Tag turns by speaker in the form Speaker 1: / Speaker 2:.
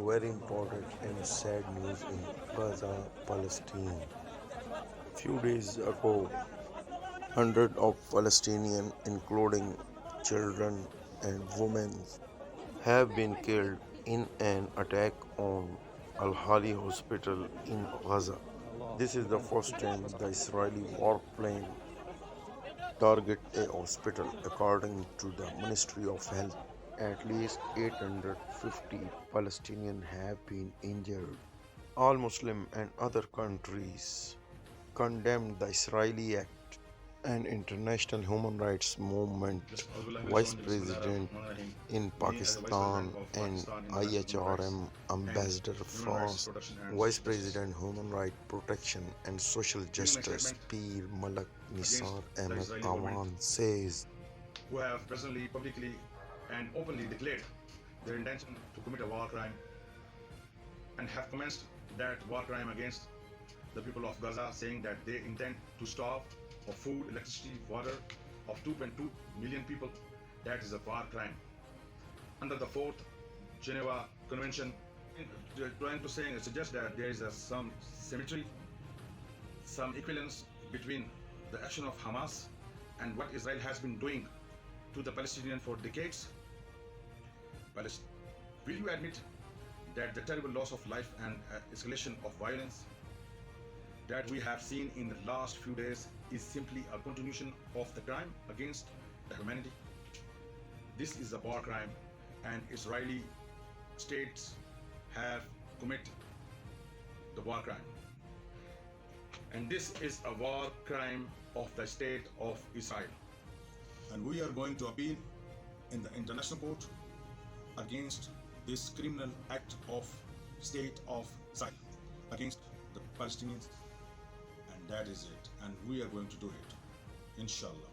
Speaker 1: Very important and sad news in Gaza, Palestine. Few days ago, hundreds of Palestinians, including children and women, have been killed in an attack on Al-Hali hospital in Gaza. This is the first time the Israeli warplane target a hospital. According to the Ministry of Health, at least 850 Palestinians have been injured. All Muslim and other countries condemned the Israeli act. An international human rights movement, Vice President in Pakistan and Ihrm Ambassador France, Vice President Human Rights Protection and Social Justice Peer Malak Nisar Ahmad Awan says,
Speaker 2: who have presently, publicly, and openly declared their intention to commit a war crime and have commenced that war crime against the people of Gaza, saying that they intend to starve of food, electricity, water of 2.2 million people. That is a war crime. Under the 4th Geneva Convention, trying to suggest that there is some symmetry, some equivalence between the action of Hamas and what Israel has been doing to the Palestinians for decades. Will you admit that the terrible loss of life and escalation of violence that we have seen in the last few days is simply a continuation of the crime against the humanity? This is a war crime, and Israeli states have committed the war crime. And this is a war crime of the state of Israel. And we are going to appeal in the international court against this criminal act of state of Israel against the Palestinians. And that is it. And we are going to do it, inshallah.